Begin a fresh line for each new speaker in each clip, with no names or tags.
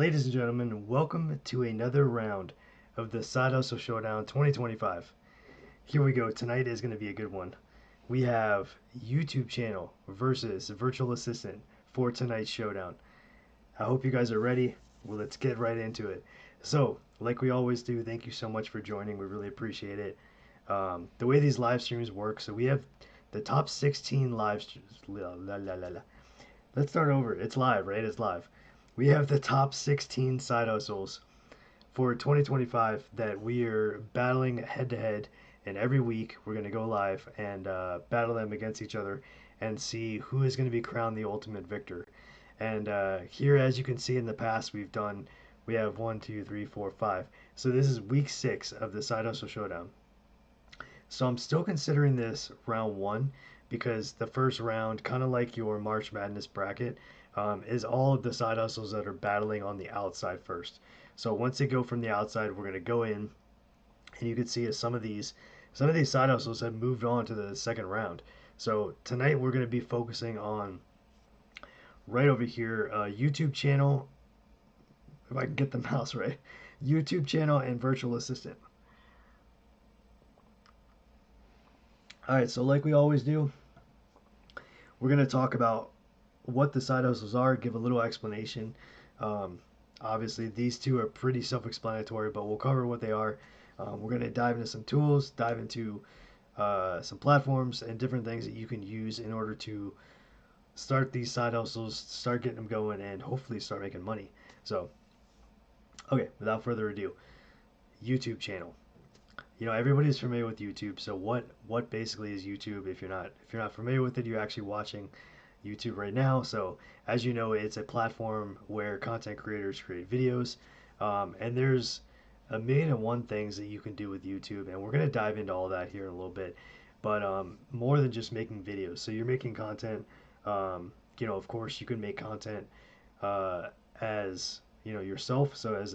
Ladies and gentlemen, welcome to another round of the Side Hustle Showdown 2025. Here we go. Tonight is going to be a good one. We have YouTube channel versus virtual assistant for tonight's showdown. I hope you guys are ready. Well, let's get right into it. So, like we always do, thank you so much for joining. We really appreciate it. The way these live streams work, so we have the top 16 live streams. Let's start over. It's live, right? It's live. We have the top 16 side hustles for 2025 that we are battling head to head. And every week we're going to go live and battle them against each other and see who is going to be crowned the ultimate victor. And here, as you can see in the past, we have 1, 2, 3, 4, 5. So this is week 6 of the Side Hustle Showdown. So I'm still considering this round 1 because the first round, kind of like your March Madness bracket, is all of the side hustles that are battling on the outside first. So once they go from the outside, we're going to go in, and you can see as some of these side hustles have moved on to the second round. So tonight we're going to be focusing on right over here, YouTube channel, if I can get the mouse right, YouTube channel and virtual assistant. All right, so like we always do, we're going to talk about what the side hustles are, give a little explanation. Obviously, these two are pretty self-explanatory, but we'll cover what they are. We're going to dive into some tools, dive into some platforms and different things that you can use in order to start these side hustles, start getting them going, and hopefully start making money. So, okay, without further ado, YouTube channel. You know, everybody's familiar with YouTube. So what basically is YouTube? If you're not familiar with it, you're actually watching YouTube right now. So as you know, it's a platform where content creators create videos, and there's a million and one things that you can do with YouTube, and we're gonna dive into all that here in a little bit. But more than just making videos. So you're making content. You know, of course, you can make content as yourself, so as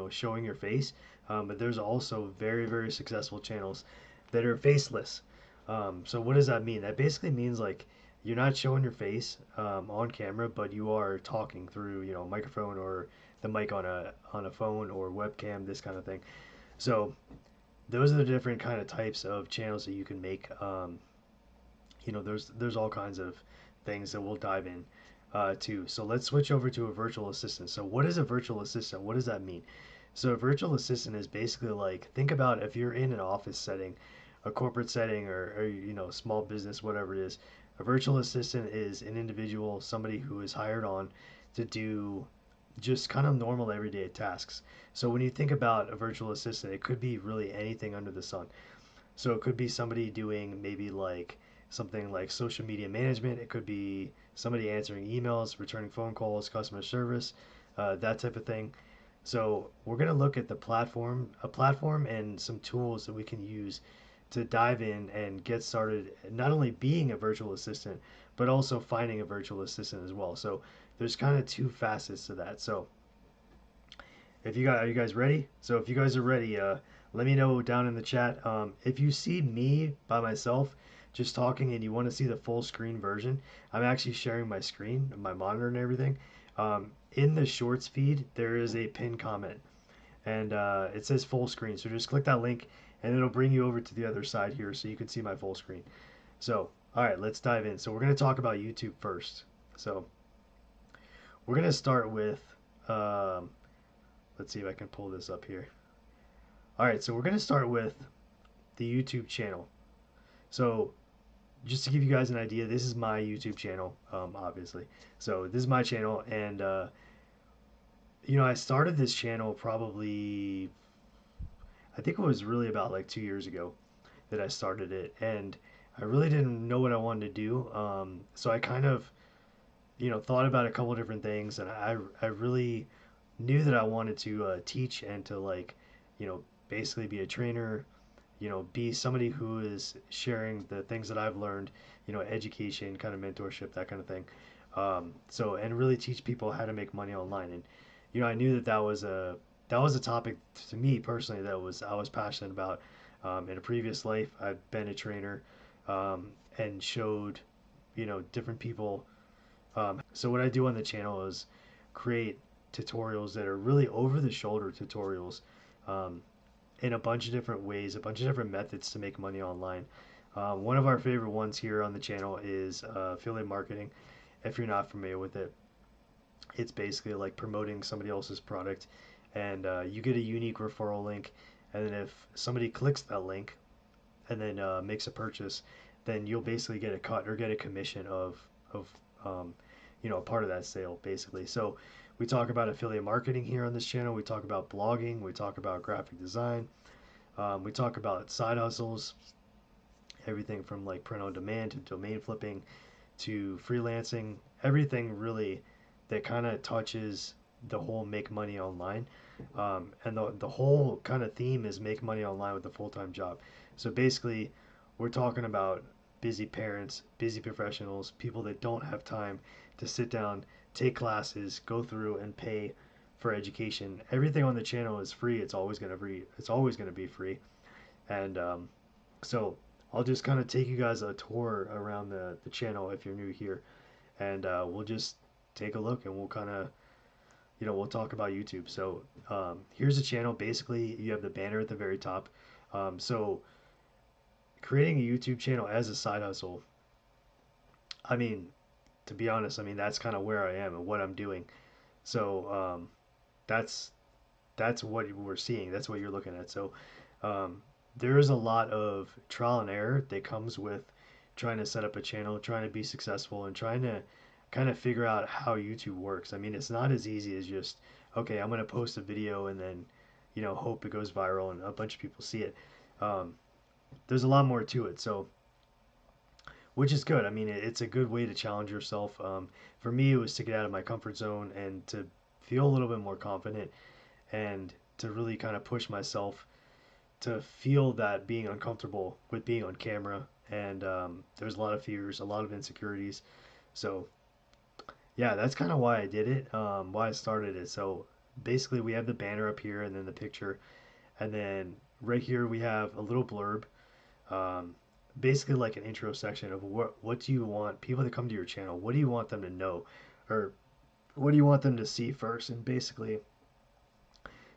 showing your face. But there's also very, very successful channels that are faceless. So what does that mean? That basically means like you're not showing your face on camera, but you are talking through a microphone or the mic on a phone or webcam, this kind of thing. So those are the different kind of types of channels that you can make. There's all kinds of things that we'll dive in to. So let's switch over to a virtual assistant. So what is a virtual assistant? What does that mean? So a virtual assistant is basically like, think about if you're in an office setting, a corporate setting, or small business, whatever it is. A virtual assistant is an individual, somebody who is hired on to do just kind of normal everyday tasks. So when you think about a virtual assistant, it could be really anything under the sun. So it could be somebody doing maybe like something like social media management. It could be somebody answering emails, returning phone calls, customer service, that type of thing. So we're going to look at a platform and some tools that we can use to dive in and get started, not only being a virtual assistant, but also finding a virtual assistant as well. So there's kind of two facets to that. So are you guys ready? So if you guys are ready, let me know down in the chat. If you see me by myself just talking and you want to see the full screen version, I'm actually sharing my screen, my monitor and everything. In the shorts feed, there is a pinned comment, and it says full screen. So just click that link, and it'll bring you over to the other side here, so you can see my full screen. So, all right, let's dive in. So we're going to talk about YouTube first. So we're going to start with, let's see if I can pull this up here. All right, so we're going to start with the YouTube channel. So just to give you guys an idea, this is my YouTube channel, obviously. So this is my channel, and I started this channel probably, I think it was really about like 2 years ago that I started it, and I really didn't know what I wanted to do. So I kind of, thought about a couple different things, and I really knew that I wanted to teach and to basically be a trainer, be somebody who is sharing the things that I've learned, education, kind of mentorship, that kind of thing. And really teach people how to make money online. And, I knew that was a topic to me personally that I was passionate about. In a previous life, I've been a trainer, and showed, different people. So what I do on the channel is create tutorials that are really over the shoulder tutorials, um, in a bunch of different ways, a bunch of different methods to make money online. One of our favorite ones here on the channel is affiliate marketing. If you're not familiar with it, it's basically like promoting somebody else's product, and you get a unique referral link, and then if somebody clicks that link and then makes a purchase, then you'll basically get a cut or get a commission of um, a part of that sale basically. So we talk about affiliate marketing here on this channel. We talk about blogging. We talk about graphic design. We talk about side hustles, everything from like print on demand to domain flipping to freelancing, everything really that kind of touches the whole make money online. And the whole kind of theme is make money online with a full-time job. So basically, we're talking about busy parents, busy professionals, people that don't have time to sit down, take classes, go through and pay for education. Everything on the channel is free. It's always going to be free. And so I'll just kind of take you guys a tour around the channel if you're new here, and we'll just take a look and we'll kind of, we'll talk about YouTube. So here's the channel. Basically, you have the banner at the very top. So creating a YouTube channel as a side hustle, I mean, to be honest, I mean, that's kind of where I am and what I'm doing. So that's what we're seeing. That's what you're looking at. So there is a lot of trial and error that comes with trying to set up a channel, trying to be successful, and trying to kind of figure out how YouTube works. I mean, it's not as easy as just, okay, I'm going to post a video and then, hope it goes viral and a bunch of people see it. There's a lot more to it. So, which is good. I mean, it's a good way to challenge yourself. For me, it was to get out of my comfort zone and to feel a little bit more confident and to really kind of push myself to feel that being uncomfortable with being on camera. And there's a lot of fears, a lot of insecurities. So yeah, that's kind of why I did it, why I started it. So basically, we have the banner up here and then the picture, and then right here we have a little blurb, um, basically like an intro section of what do you want people that come to your channel, what do you want them to know, or what do you want them to see first. And basically,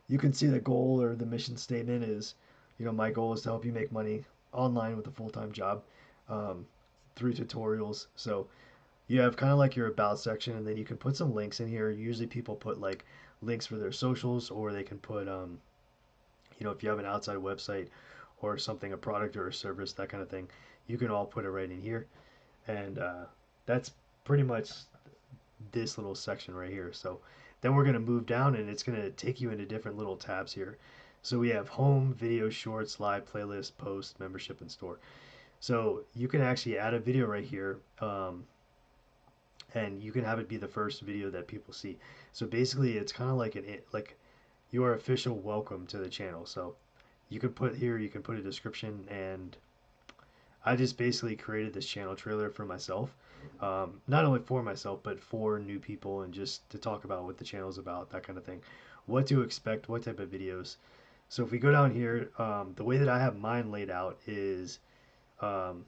you can see the goal or the mission statement is, my goal is to help you make money online with a full-time job, um, through tutorials. So you have kind of like your about section, and then you can put some links in here. Usually people put like links for their socials, or they can put, if you have an outside website or something, a product or a service, that kind of thing, you can all put it right in here. And that's pretty much this little section right here. So then we're going to move down and it's going to take you into different little tabs here. So we have home, video, shorts, live, playlist, post, membership, and store. So you can actually add a video right here, and you can have it be the first video that people see. So basically, it's kind of like your official welcome to the channel. So you can put here, you can put a description, and I just basically created this channel trailer for myself, not only for myself but for new people, and just to talk about what the channel is about, that kind of thing, what to expect, what type of videos. So if we go down here, the way that I have mine laid out um,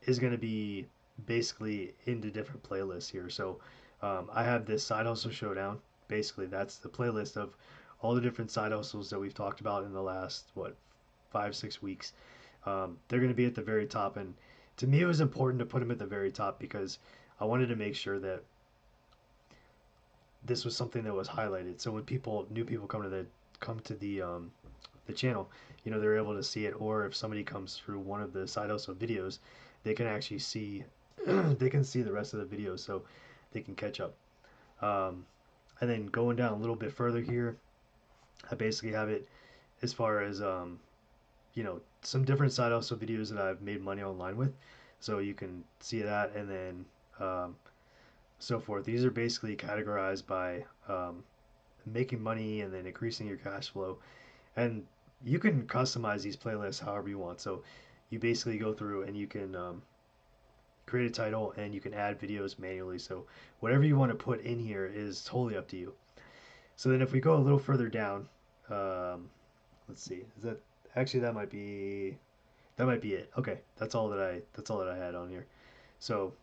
is going to be basically into different playlists here. So I have this Side Hustle Showdown. Basically, that's the playlist of all the different side hustles that we've talked about in the last, 5-6 weeks. They're going to be at the very top, and to me, it was important to put them at the very top because I wanted to make sure that this was something that was highlighted. So when new people come to the channel, they're able to see it. Or if somebody comes through one of the side hustle videos, they can actually see they can see the rest of the video, so they can catch up. And then going down a little bit further here, I basically have it as far as some different side hustle videos that I've made money online with, so you can see that. And then so forth. These are basically categorized by making money and then increasing your cash flow, and you can customize these playlists however you want. So you basically go through and you can create a title and you can add videos manually. So whatever you want to put in here is totally up to you. So then if we go a little further down, let's see, is that actually that might be it. Okay, that's all that I had on here. So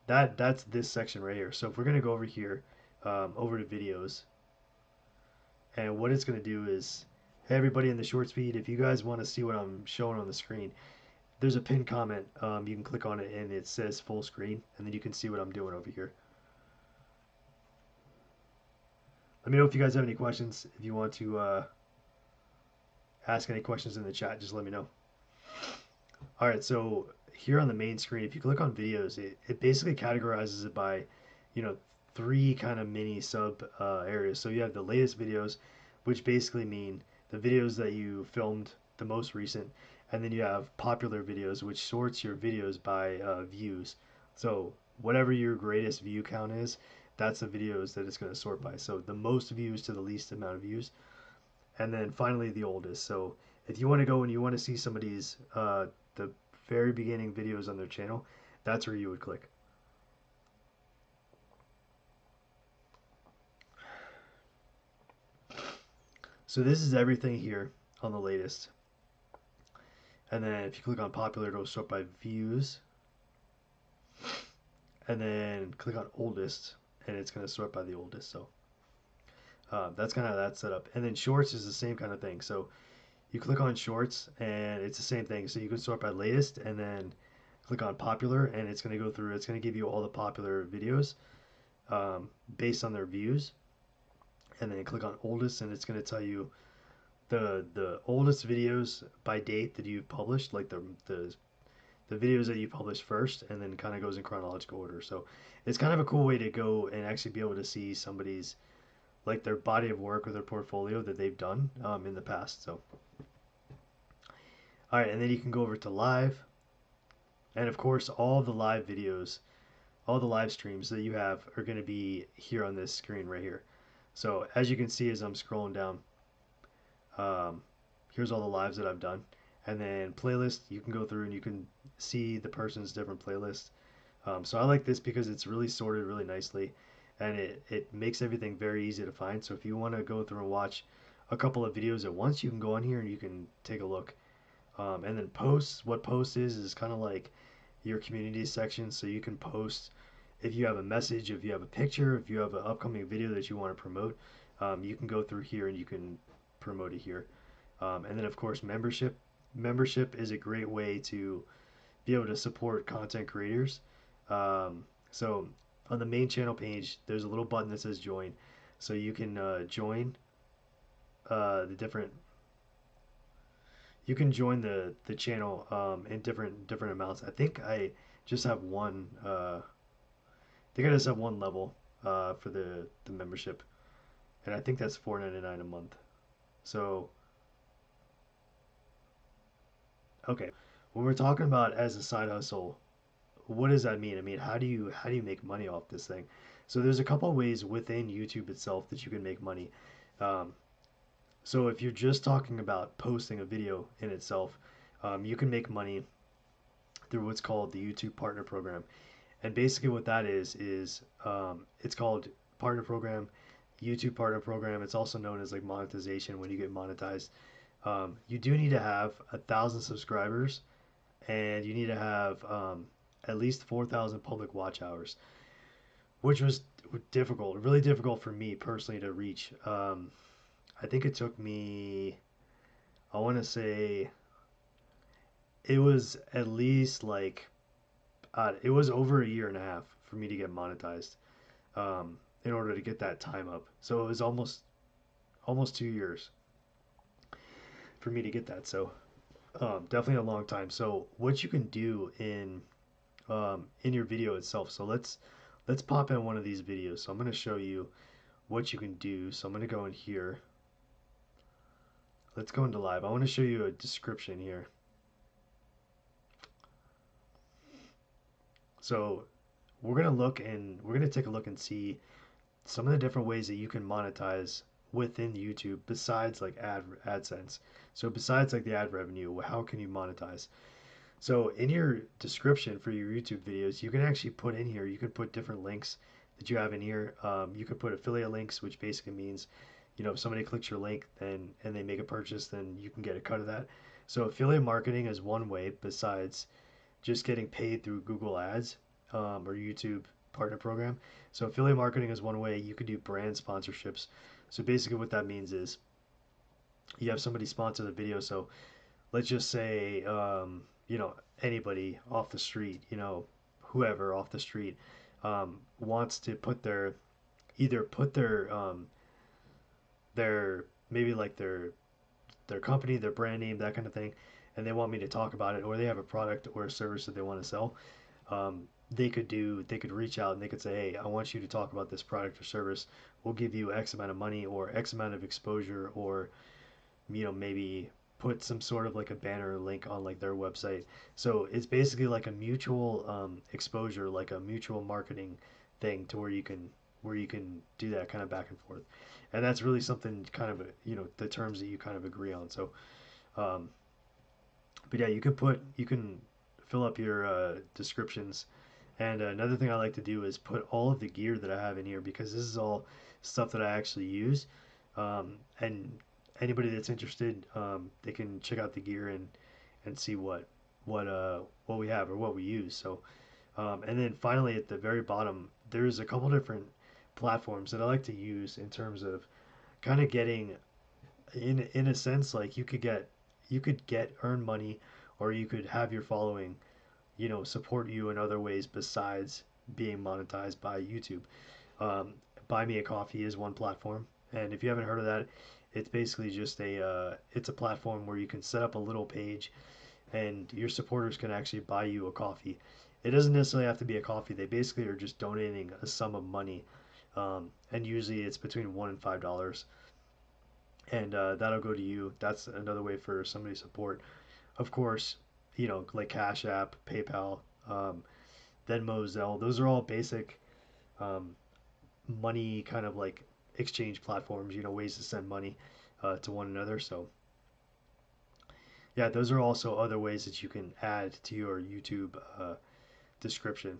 that's this section right here. So if we're gonna go over here, over to videos. And what it's going to do is, hey, everybody in the short speed, if you guys want to see what I'm showing on the screen, there's a pinned comment. You can click on it and it says full screen, and then you can see what I'm doing over here. Let me know if you guys have any questions. If you want to ask any questions in the chat, just let me know. All right, so here on the main screen, if you click on videos, it basically categorizes it by, you know, three kind of mini sub areas. So you have the latest videos, which basically mean the videos that you filmed the most recent, and then you have popular videos, which sorts your videos by views. So whatever your greatest view count is, that's the videos that it's going to sort by. So the most views to the least amount of views, and then finally the oldest. So if you want to go and you want to see somebody's the very beginning videos on their channel, that's where you would click. So this is everything here on the latest. And then if you click on popular, it'll sort by views. And then click on oldest, and it's going to sort by the oldest. So that's kind of how that's set up. And then shorts is the same kind of thing. So you click on shorts, and it's the same thing. So you can sort by latest, and then click on popular, and it's going to go through. It's going to give you all the popular videos based on their views. And then click on oldest, and it's going to tell you the oldest videos by date that you've published, like the videos that you published first, and then kind of goes in chronological order. So it's kind of a cool way to go and actually be able to see somebody's, like, their body of work or their portfolio that they've done in the past. So all right, and then you can go over to live, and of course all the live videos, all the live streams that you have are going to be here on this screen right here. So as you can see as I'm scrolling down, here's all the lives that I've done. And then playlist, you can go through and you can see the person's different playlists. So I like this because it's really sorted really nicely, and it makes everything very easy to find. So if you want to go through and watch a couple of videos at once, you can go on here and you can take a look. And then posts, what post is kind of like your community section. So you can post if you have a message, if you have a picture, if you have an upcoming video that you want to promote, you can go through here and you can promote it here. And then of course membership. Membership is a great way to be able to support content creators. So on the main channel page, there's a little button that says join. So you can join the different. You can join the channel in different amounts. I think I just have one. I think I just have one level for the membership, and I think that's $4.99 a month. So okay, when we're talking about as a side hustle, what does that mean? I mean, how do you make money off this thing? So there's a couple of ways within YouTube itself that you can make money. Um, so if you're just talking about posting a video in itself, you can make money through what's called the YouTube Partner Program. And basically what that is it's called Partner Program, YouTube Partner Program. It's also known as like monetization when you get monetized. You do need to have 1,000 subscribers, and you need to have at least 4,000 public watch hours, which was difficult, really difficult for me personally to reach. I think it took me, I want to say, it was at least like, it was over a year and a half for me to get monetized in order to get that time up. So it was almost 2 years for me to get that. So definitely a long time. So what you can do in your video itself. So let's pop in one of these videos. So I'm going to show you what you can do. So I'm going to go in here. Let's go into live. I want to show you a description here. So we're going to take a look and see some of the different ways that you can monetize within YouTube besides like AdSense. So besides like the ad revenue, how can you monetize? So in your description for your YouTube videos, you can actually put in here, you can put different links that you have in here. You can put affiliate links, which basically means, if somebody clicks your link and they make a purchase, then you can get a cut of that. So affiliate marketing is one way besides just getting paid through Google Ads or YouTube partner program. So affiliate marketing is one way. You could do brand sponsorships. So basically what that means is you have somebody sponsor the video. So let's just say, anybody off the street, whoever off the street wants to put either put their maybe like their company, their brand name, that kind of thing, and they want me to talk about it, or they have a product or a service that they want to sell. They could reach out and they could say, hey, I want you to talk about this product or service. We'll give you X amount of money or X amount of exposure, or maybe put some sort of like a banner link on like their website. So it's basically like a mutual exposure, like a mutual marketing thing, to where you can do that kind of back and forth, and that's really something kind of the terms that you kind of agree on. So, um, but yeah, you can fill up your descriptions. And another thing I like to do is put all of the gear that I have in here, because this is all stuff that I actually use. And anybody that's interested, they can check out the gear and see what we have or what we use. So, and then finally at the very bottom, there's a couple different platforms that I like to use in terms of kind of getting, in a sense, like you could get earn money, or you could have your following support you in other ways besides being monetized by YouTube. Um, Buy Me a Coffee is one platform, and if you haven't heard of that, it's basically just it's a platform where you can set up a little page, and your supporters can actually buy you a coffee. It doesn't necessarily have to be a coffee. They basically are just donating a sum of money, and usually it's between $1 and $5, and that'll go to you. That's another way for somebody to support. Of course, like Cash App, PayPal, Venmo, Zelle. Those are all basic um, money kind of like exchange platforms. Ways to send money to one another. So yeah, those are also other ways that you can add to your YouTube description,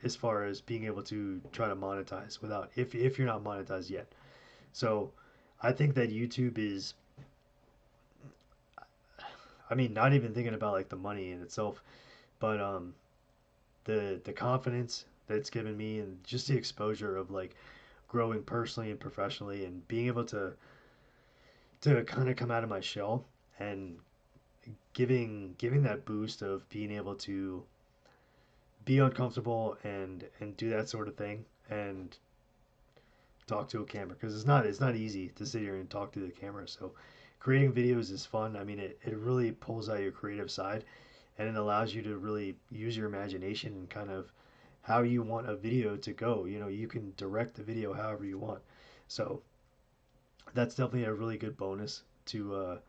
as far as being able to try to monetize without, if you're not monetized yet. So I think that YouTube is, I mean, not even thinking about like the money in itself, but the confidence that it's given me, and just the exposure of like growing personally and professionally, and being able to kind of come out of my shell, and giving that boost of being able to be uncomfortable and do that sort of thing, and talk to a camera, because it's not easy to sit here and talk to the camera. So creating videos is fun. I mean, it really pulls out your creative side, and it allows you to really use your imagination and kind of how you want a video to go. You can direct the video however you want. So that's definitely a really good bonus to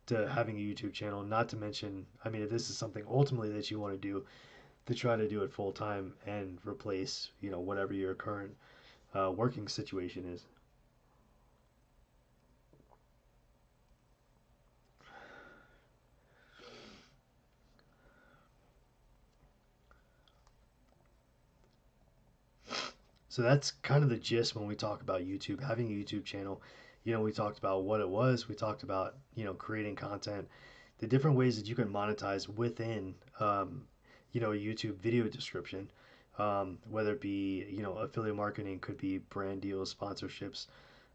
having a YouTube channel. Not to mention, I mean, if this is something ultimately that you want to do, to try to do it full time and replace whatever your current working situation is. So that's kind of the gist when we talk about YouTube, having a YouTube channel. We talked about what it was. We talked about, creating content, the different ways that you can monetize within, a YouTube video description. Whether it be, affiliate marketing, could be brand deals, sponsorships.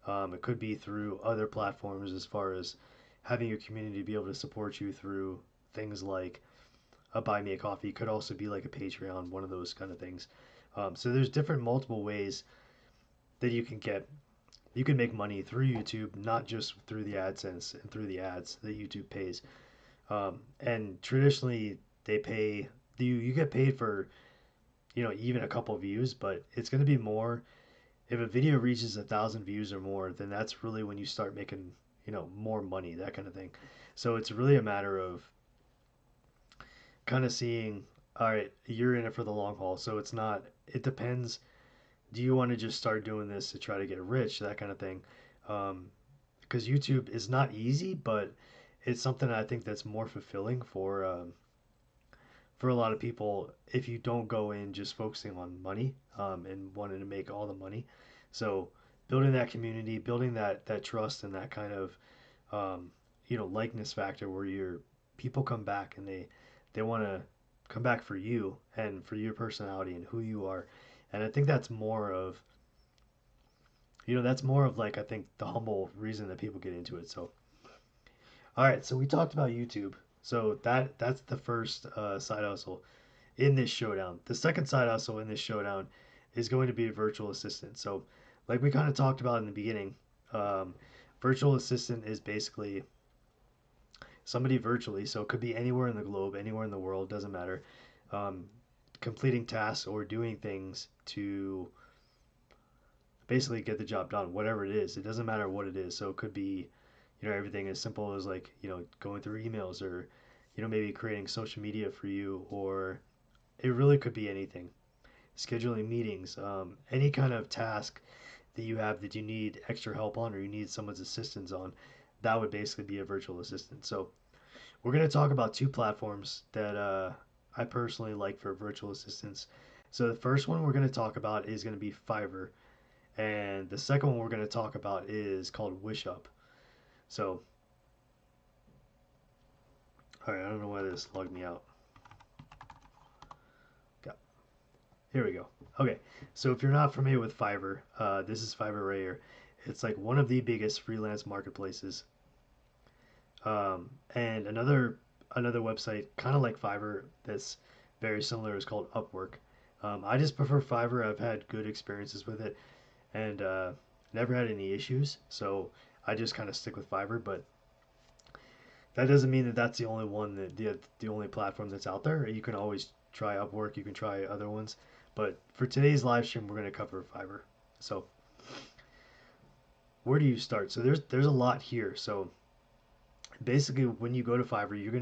It could be through other platforms, as far as having your community be able to support you through things like a buy me a coffee. Could also be like a Patreon, one of those kind of things. So there's different multiple ways that you can make money through YouTube, not just through the AdSense and through the ads that YouTube pays. And traditionally, they pay you get paid for even a couple views, but it's going to be more if a video reaches 1,000 views or more. Then that's really when you start making more money, that kind of thing. So it's really a matter of kind of seeing, all right, you're in it for the long haul. So it depends. Do you want to just start doing this to try to get rich, that kind of thing? Because YouTube is not easy, but it's something I think that's more fulfilling for a lot of people, if you don't go in just focusing on money, and wanting to make all the money. So building that community, building that trust, and that kind of likeness factor, where your people come back and they want to come back for you and for your personality and who you are, And I think that's more of, that's more of like, I think the humble reason that people get into it. So, all right, so we talked about YouTube. So that's the first side hustle in this showdown. The second side hustle in this showdown is going to be a virtual assistant. So, like we kind of talked about in the beginning, um, virtual assistant is basically somebody virtually. So it could be anywhere in the globe, anywhere in the world, doesn't matter. Um, Completing tasks or doing things to basically get the job done, whatever it is. It doesn't matter what it is. So it could be, everything as simple as like, going through emails or, maybe creating social media for you, or it really could be anything. Scheduling meetings, any kind of task that you have that you need extra help on or you need someone's assistance on, that would basically be a virtual assistant. So we're going to talk about two platforms that I personally like for virtual assistants. So the first one we're going to talk about is going to be Fiverr, and the second one we're going to talk about is called WishUp. So, all right, I don't know why this logged me out. Got, here we go. Okay, so if you're not familiar with Fiverr, this is Fiverr right here. It's like one of the biggest freelance marketplaces. And another website, kind of like Fiverr, that's very similar is called Upwork. I just prefer Fiverr. I've had good experiences with it and never had any issues. So I just kind of stick with Fiverr. But that doesn't mean that that's the only one that the only platform that's out there. You can always try Upwork. You can try other ones. But for today's live stream, we're going to cover Fiverr. So where do you start? So there's a lot here. So basically, when you go to Fiverr, you're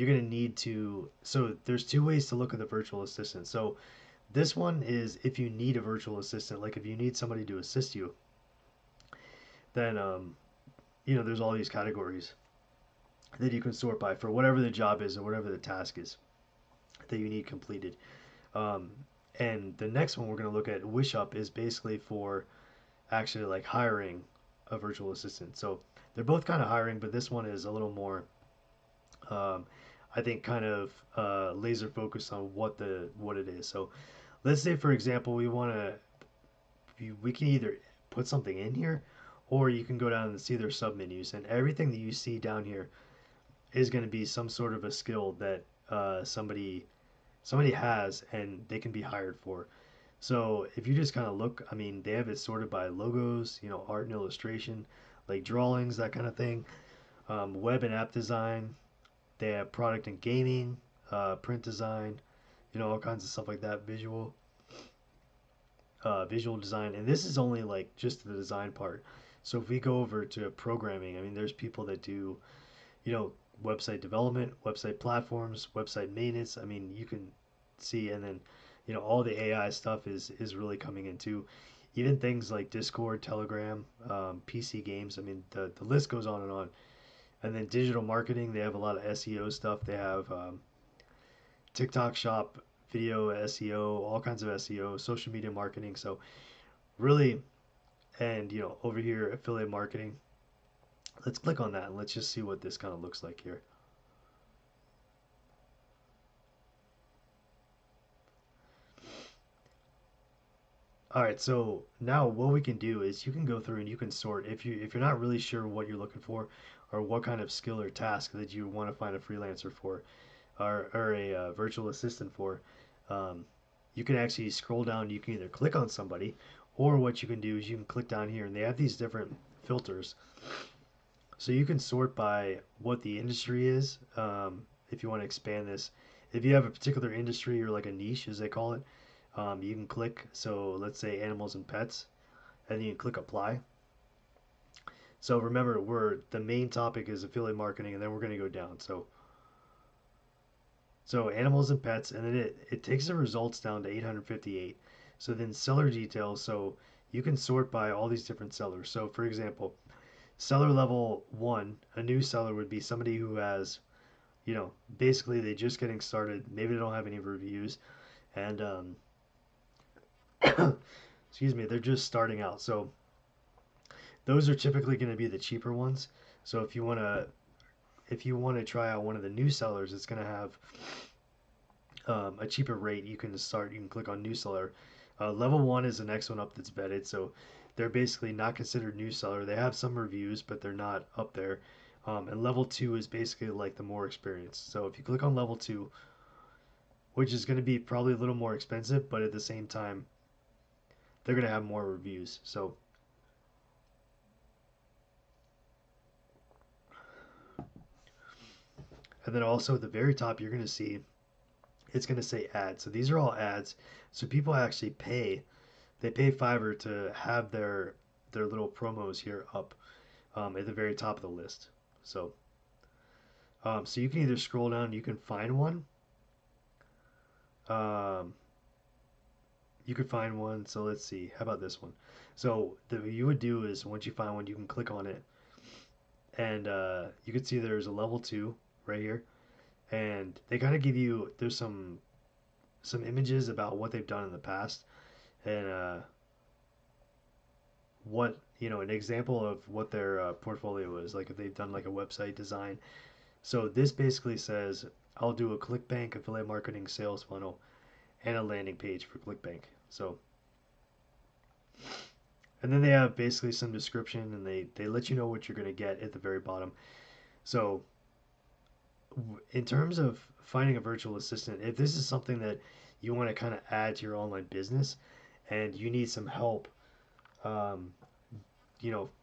gonna need to. So there's two ways to look at the virtual assistant. So this one is if you need a virtual assistant, like if you need somebody to assist you, then there's all these categories that you can sort by for whatever the job is or whatever the task is that you need completed. Um, and the next one we're going to look at, WishUp, is basically for actually like hiring a virtual assistant. So they're both kind of hiring, but this one is a little more, um, I think, kind of laser focused on what it is. So let's say, for example, we can either put something in here, or you can go down and see their submenus, and everything that you see down here is going to be some sort of a skill that somebody has and they can be hired for. So if you just kind of look, I mean, they have it sorted by logos, art and illustration, like drawings, that kind of thing, web and app design. They have product and gaming, print design, all kinds of stuff like that, visual design. And this is only like just the design part. So if we go over to programming, I mean, there's people that do, you know, website development, website platforms, website maintenance. I mean, you can see, and then, all the AI stuff is really coming into even things like Discord, Telegram, PC games. I mean, the list goes on and on. And then digital marketing, they have a lot of SEO stuff. They have TikTok shop, video SEO, all kinds of SEO, social media marketing. So really, and over here, affiliate marketing. Let's click on that and let's just see what this kind of looks like here. All right, so now what we can do is you can go through and you can sort if you're not really sure what you're looking for or what kind of skill or task that you want to find a freelancer for or a virtual assistant for. Um, you can actually scroll down. You can either click on somebody, or what you can do is you can click down here, and they have these different filters. So you can sort by what the industry is. If you want to expand this, if you have a particular industry or like a niche, as they call it, you can click. So let's say animals and pets, and you can click apply. So remember, the main topic is affiliate marketing, and then we're going to go down. So animals and pets, and then it takes the results down to 858. So then seller details. So you can sort by all these different sellers. So for example, seller level 1, a new seller would be somebody who has, basically they just getting started. Maybe they don't have any reviews, and excuse me, they're just starting out. So those are typically going to be the cheaper ones. So if you want to try out one of the new sellers, it's going to have a cheaper rate, you can start. You can click on new seller. Level one is the next one up that's vetted, so they're basically not considered new seller. They have some reviews, but they're not up there. And level two is basically like the more experienced. So if you click on level two, which is going to be probably a little more expensive, but at the same time, they're going to have more reviews. So, and then also at the very top, you're going to see it's going to say ads. So these are all ads. So people actually pay. They pay Fiverr to have their little promos here up at the very top of the list. So, so you can either scroll down, you can find one. Um, you could find one. So let's see. How about this one? So what you would do is once you find one, you can click on it, and you can see there's a level two right here, and they kind of give you there's some images about what they've done in the past, and what an example of what their portfolio is like if they've done like a website design. So this basically says I'll do a ClickBank affiliate marketing sales funnel and a landing page for ClickBank. So and then they have basically some description, and they let you know what you're going to get at the very bottom. So in terms of finding a virtual assistant, if this is something that you want to kind of add to your online business and you need some help, um,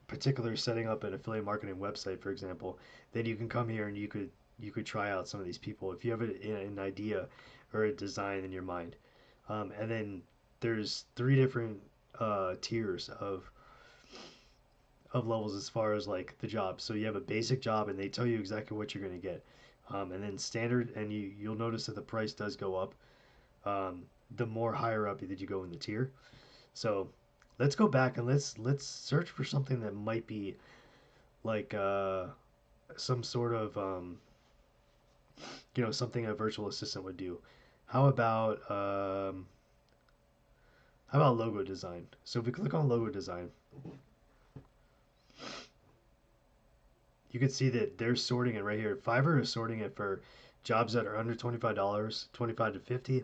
particularly setting up an affiliate marketing website, for example, then you can come here and you could try out some of these people if you have an idea or a design in your mind. And then there's three different tiers of levels as far as like the job. So you have a basic job, and they tell you exactly what you're going to get. And then standard, and you'll notice that the price does go up um, the more higher up that you go in the tier. So let's go back and let's search for something that might be like some sort of something a virtual assistant would do. How about um, how about logo design? So if we click on logo design, you can see that they're sorting it right here. Fiverr is sorting it for jobs that are under $25, 25 to 50,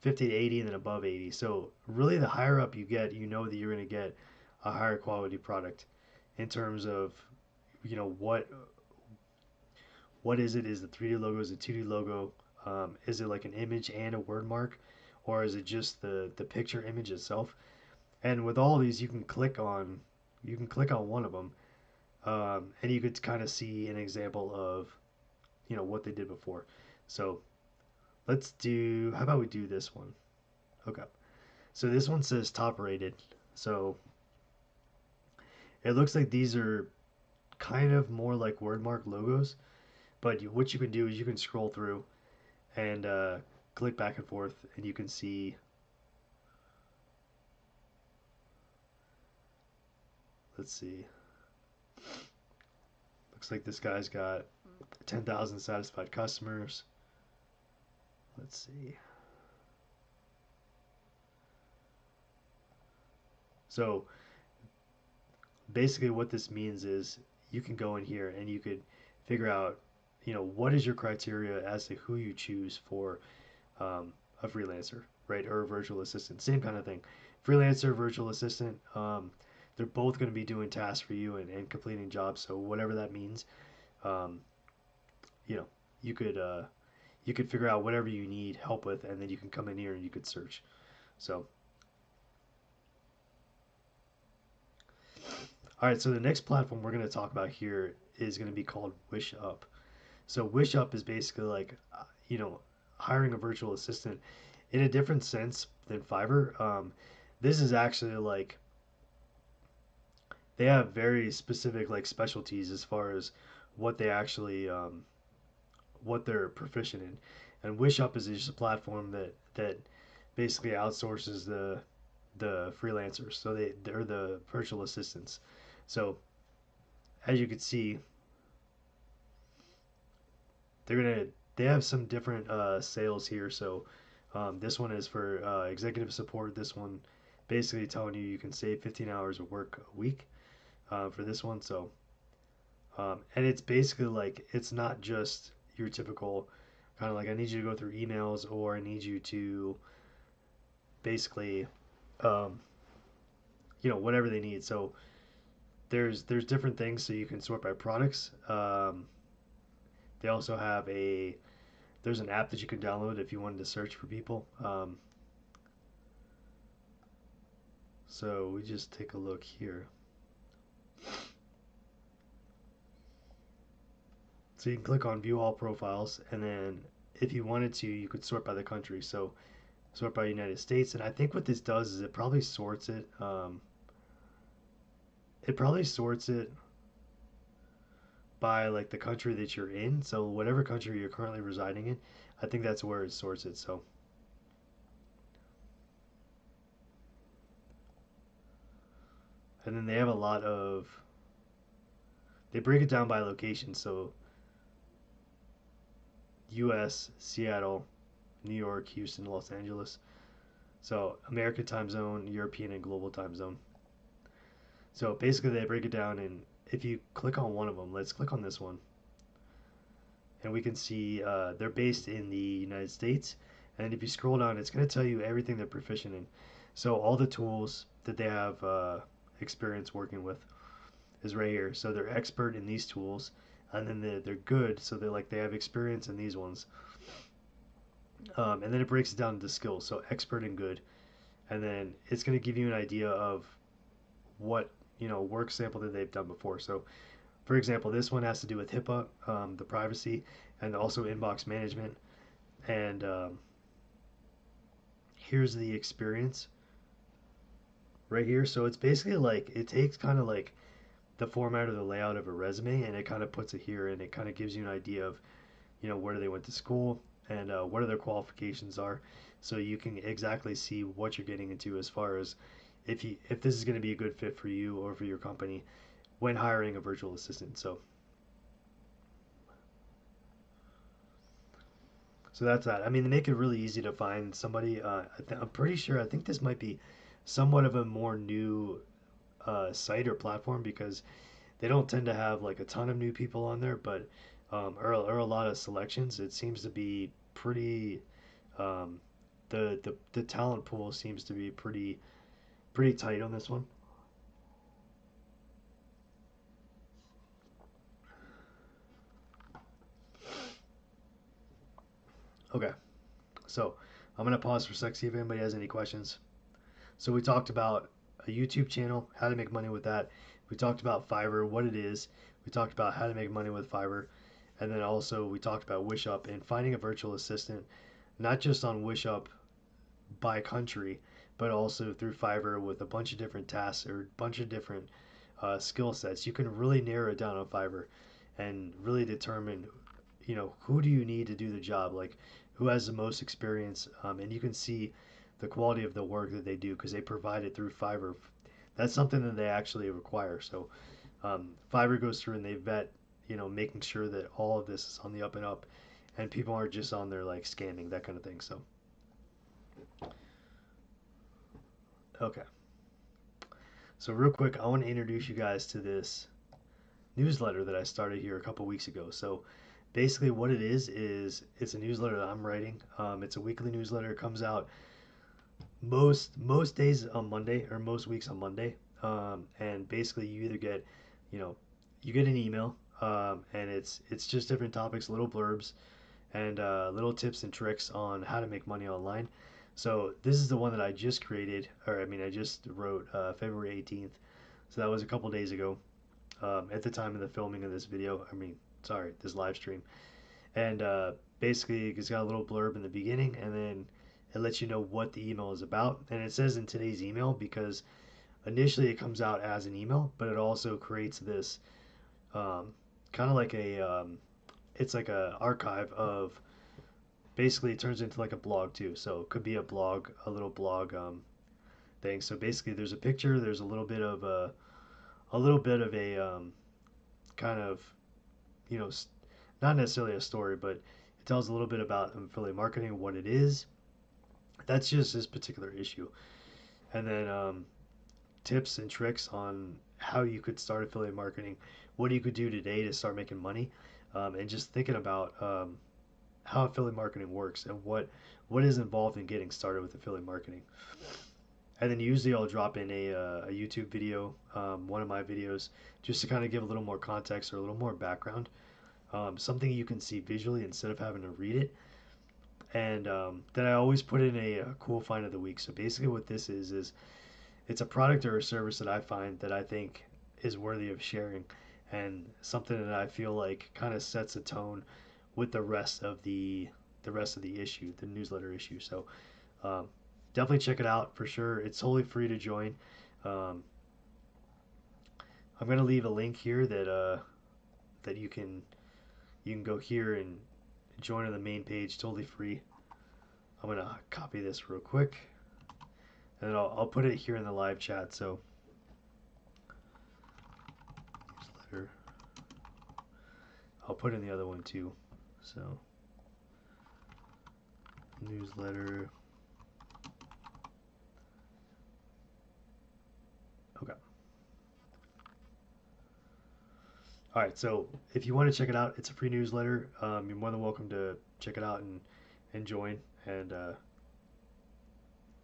50 to 80, and then above 80. So really the higher up you get, you know that you're going to get a higher quality product in terms of, what is it? Is the 3D logo, is the 2D logo? Is it like an image and a word mark? Or is it just the picture image itself? And with all of these, you can click on one of them, and you could kind of see an example of what they did before. So how about we do this one? Okay. So this one says top rated. So it looks like these are kind of more like wordmark logos, but what you can do is you can scroll through and click back and forth, and you can see. Let's see. Looks like this guy's got 10,000 satisfied customers. Let's see. So basically what this means is you can go in here and you could figure out, what is your criteria as to who you choose for a freelancer, right? Or a virtual assistant. Same kind of thing. Freelancer, virtual assistant, they're both going to be doing tasks for you and completing jobs. So whatever that means, um, you know, you could figure out whatever you need help with, and then you can come in here and you could search. So, all right. So the next platform we're going to talk about here is going to be called Wish Up. So Wish Up is basically like, hiring a virtual assistant in a different sense than Fiverr. This is actually like they have very specific like specialties as far as what they actually what they're proficient in. And WishUp is just a platform that basically outsources the freelancers. So they're the virtual assistants. So as you can see, they have some different sales here. So this one is for executive support. This one basically telling you can save 15 hours of work a week for this one. So and it's basically like it's not just your typical kind of like I need you to go through emails, or I need you to basically, um, whatever they need. So there's different things, so you can sort by products. They also have there's an app that you can download if you wanted to search for people. So we just take a look here. So you can click on view all profiles, and then if you wanted to, you could sort by the country. So sort by United States, and I think what this does is it probably sorts it. It probably sorts it by like the country that you're in. So whatever country you're currently residing in, I think that's where it sorts it. So and then they have a lot of they break it down by location. So U.S., Seattle, New York, Houston, Los Angeles. So American time zone, European, and global time zone. So basically, they break it down, and if you click on one of them, let's click on this one, and we can see they're based in the United States. And if you scroll down, it's going to tell you everything they're proficient in. So all the tools that they have experience working with is right here. So they're expert in these tools, and then they're good. So they have experience in these ones. And then it breaks it down into skills. So expert and good, and then it's going to give you an idea of what work sample that they've done before. So for example, this one has to do with HIPAA, the privacy, and also inbox management. And here's the experience right here. So it's basically like it takes kind of like the format or the layout of a resume, and it kind of puts it here, and it kind of gives you an idea of where they went to school, and what their qualifications are, so you can exactly see what you're getting into as far as if this is going to be a good fit for you or for your company when hiring a virtual assistant. So that's that. I mean, they make it really easy to find somebody. I'm pretty sure. I think this might be somewhat of a more new site or platform, because they don't tend to have like a ton of new people on there, but or a lot of selections. It seems to be pretty. Um, the talent pool seems to be pretty tight on this one. Okay, so I'm gonna pause for a sec, see if anybody has any questions. So we talked about a YouTube channel, how to make money with that. We talked about Fiverr, what it is. We talked about how to make money with Fiverr. And then also we talked about WishUp and finding a virtual assistant, not just on WishUp by country, but also through Fiverr with a bunch of different tasks or a bunch of different skill sets. You can really narrow it down on Fiverr and really determine, who do you need to do the job? Like, who has the most experience? And you can see the quality of the work that they do because they provide it through Fiverr. That's something that they actually require. So Fiverr goes through and they vet, making sure that all of this is on the up and up, and people aren't just on there like scamming, that kind of thing. So okay, so real quick, I want to introduce you guys to this newsletter that I started here a couple weeks ago. So basically, what it is it's a newsletter that I'm writing. It's a weekly newsletter. It comes out most days on Monday, or most weeks on Monday. And basically, you either get, you know, you get an email, and it's just different topics, little blurbs, and little tips and tricks on how to make money online. So this is the one that I just created, or I mean, I just wrote February 18th. So that was a couple days ago, at the time of the filming of this video. I mean, sorry, this live stream. And basically, it's got a little blurb in the beginning, and then it lets you know what the email is about. And it says in today's email because initially it comes out as an email, but it also creates this kind of like it's like a archive of, basically it turns into like a blog too. So it could be a blog, a little blog thing. So basically, there's a picture, there's a little bit of a kind of, you know, not necessarily a story, but it tells a little bit about affiliate marketing, what it is. That's just this particular issue. And then tips and tricks on how you could start affiliate marketing, what you could do today to start making money, and just thinking about how affiliate marketing works and what is involved in getting started with affiliate marketing. And then usually I'll drop in a YouTube video, one of my videos, just to kind of give a little more context or a little more background, something you can see visually instead of having to read it. And then I always put in a cool find of the week. So basically, what this is it's a product or a service that I find that I think is worthy of sharing, and something that I feel like kind of sets a tone with the rest of the issue, the newsletter issue. So um, definitely check it out for sure. It's totally free to join. Um, I'm gonna leave a link here that you can go here and join on the main page, totally free. I'm gonna copy this real quick, and then I'll put it here in the live chat. So newsletter, I'll put in the other one too. So newsletter. Okay. All right. So if you want to check it out, it's a free newsletter. You're more than welcome to check it out and join. And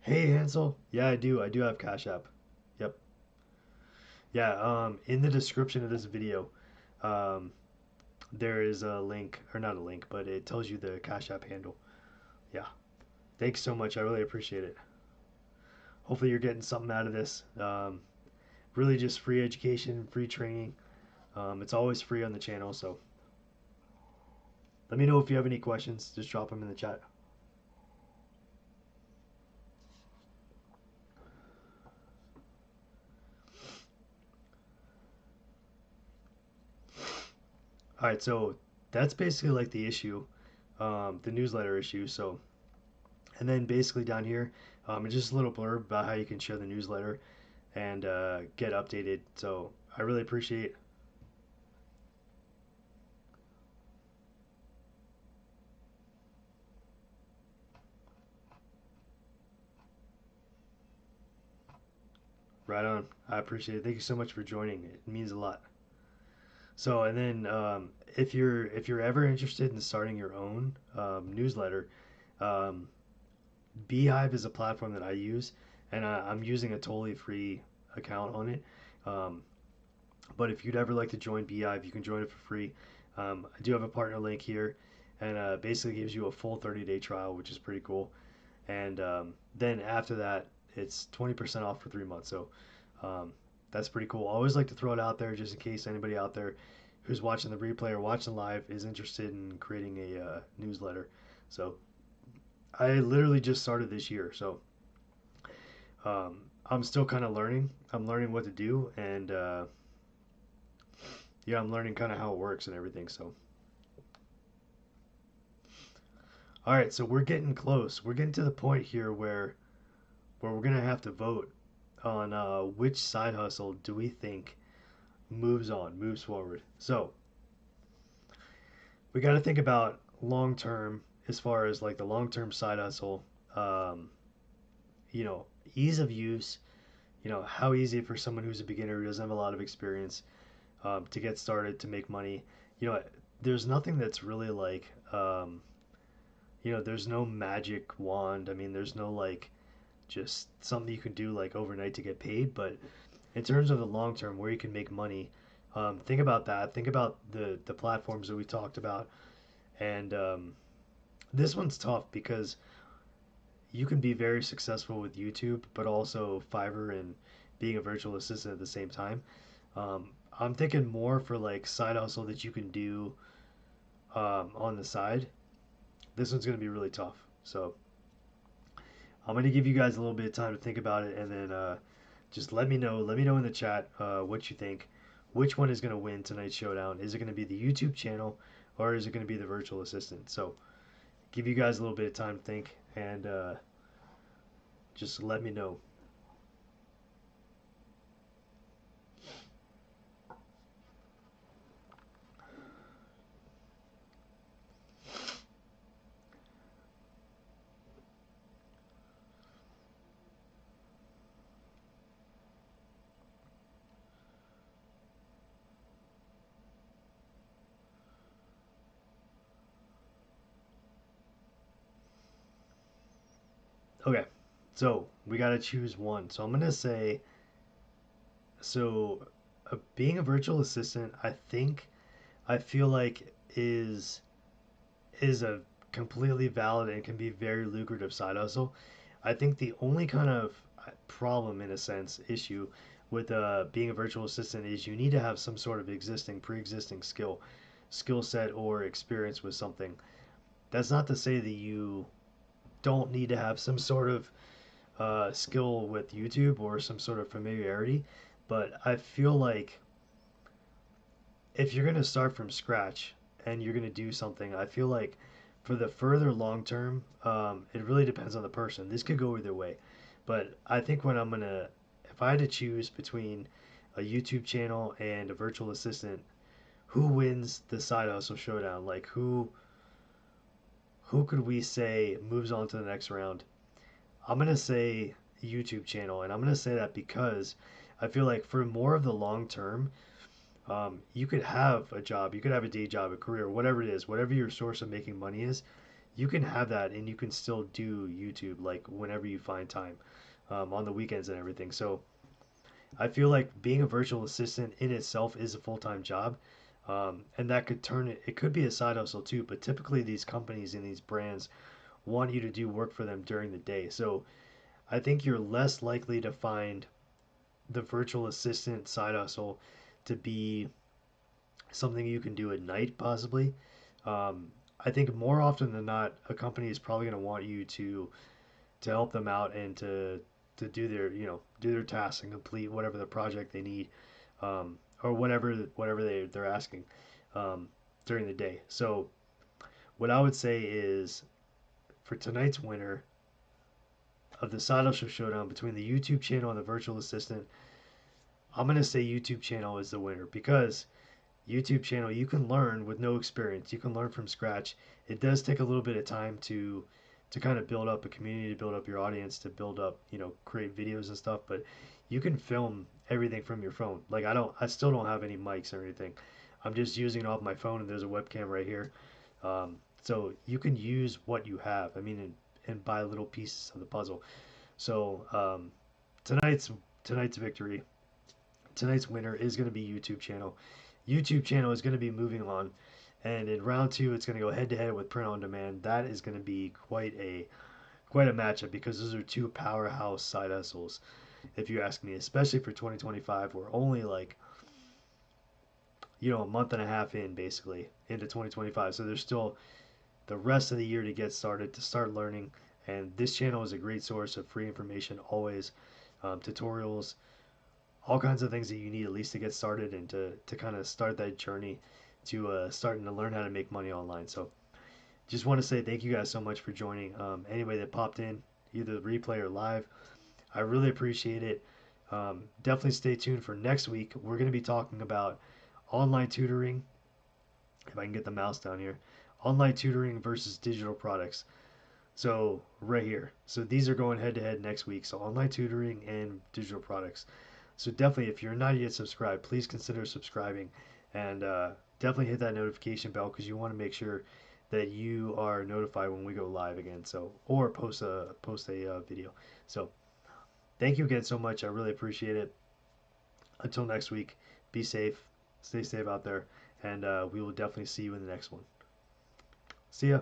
hey, Hansel. Yeah, I do. I do have Cash App. Yep. Yeah. In the description of this video, um, there is a link, or not a link, but it tells you the Cash App handle. Yeah. Thanks so much. I really appreciate it. Hopefully, you're getting something out of this. Really, just free education, free training. It's always free on the channel, so let me know if you have any questions. Just drop them in the chat. All right, so that's basically like the issue, the newsletter issue. So, and then basically down here, it's just a little blurb about how you can share the newsletter and get updated. So I really appreciate. Right on. I appreciate it. Thank you so much for joining. It means a lot. So, and then if you're ever interested in starting your own newsletter, um, Beehive is a platform that I use, and I'm using a totally free account on it. Um, but if you'd ever like to join Beehive, you can join it for free. I do have a partner link here, and basically gives you a full 30-day trial, which is pretty cool. And then after that, it's 20% off for 3 months. So um, that's pretty cool. I always like to throw it out there just in case anybody out there who's watching the replay or watching live is interested in creating a newsletter. So I literally just started this year, so I'm still kind of learning. I'm learning what to do, and yeah, I'm learning kind of how it works and everything. So, all right, so we're getting close. We're getting to the point here where we're gonna have to vote on which side hustle do we think moves forward. So we got to think about long term as far as like the long term side hustle. Um, you know, ease of use. You know, how easy for someone who's a beginner who doesn't have a lot of experience to get started to make money. You know, there's nothing that's really like, there's no magic wand. I mean, there's no like just something you can do like overnight to get paid. But in terms of the long term, where you can make money, think about that. Think about the platforms that we talked about, and this one's tough because you can be very successful with YouTube, but also Fiverr and being a virtual assistant at the same time. I'm thinking more for like side hustle that you can do on the side. This one's going to be really tough. So I'm going to give you guys a little bit of time to think about it, and then just let me know. Let me know in the chat what you think. Which one is going to win tonight's showdown? Is it going to be the YouTube channel, or is it going to be the virtual assistant? So give you guys a little bit of time to think, and just let me know. Okay, so we got to choose one. So I'm gonna say, so being a virtual assistant, I feel like is a completely valid and can be very lucrative side hustle. I think the only kind of problem, in a sense, issue with being a virtual assistant is you need to have some sort of pre-existing skill set or experience with something. That's not to say that you don't need to have some sort of skill with YouTube or some sort of familiarity, but I feel like if you're going to start from scratch and you're going to do something, I feel like for the further long term, it really depends on the person. This could go either way, but I think if I had to choose between a YouTube channel and a virtual assistant, who wins the side hustle showdown? Like who could we say moves on to the next round? I'm gonna say YouTube channel, and I'm gonna say that because I feel like for more of the long term, you could have a job, you could have a day job, a career, whatever it is, whatever your source of making money is, you can have that and you can still do YouTube like whenever you find time on the weekends and everything. So I feel like being a virtual assistant in itself is a full time job. And that could turn it, it could be a side hustle too, but typically these companies and these brands want you to do work for them during the day. So I think you're less likely to find the virtual assistant side hustle to be something you can do at night, possibly. I think more often than not, a company is probably going to want you to help them out and to do their do their tasks and complete whatever the project they need, or whatever they're asking during the day. So what I would say is for tonight's winner of the Side Hustle Showdown between the YouTube channel and the virtual assistant, I'm gonna say YouTube channel is the winner because YouTube channel, you can learn with no experience. You can learn from scratch. It does take a little bit of time to kind of build up a community, to build up your audience, to build up, create videos and stuff, but you can film everything from your phone. Like I still don't have any mics or anything. I'm just using it off my phone and there's a webcam right here. So you can use what you have. I mean, and buy little pieces of the puzzle. So tonight's tonight's victory, tonight's winner is going to be YouTube channel. YouTube channel is going to be moving on, and in round two, it's going to go head to head with print on demand. That is going to be quite a matchup because those are two powerhouse side hustles, if you ask me. Especially for 2025, we're only like a month and a half in basically into 2025, so there's still the rest of the year to get started to start learning. And this channel is a great source of free information always, tutorials, all kinds of things that you need at least to get started and to kind of start that journey to starting to learn how to make money online. So just want to say thank you guys so much for joining. Anybody that popped in, either the replay or live, I really appreciate it. Definitely stay tuned for next week. We're going to be talking about online tutoring. If I can get the mouse down here, online tutoring versus digital products. So right here. So these are going head to head next week. So online tutoring and digital products. So definitely, if you're not yet subscribed, please consider subscribing, and definitely hit that notification bell because you want to make sure that you are notified when we go live again. So or post a video. So thank you again so much. I really appreciate it. Until next week, be safe, stay safe out there, and we will definitely see you in the next one. See ya.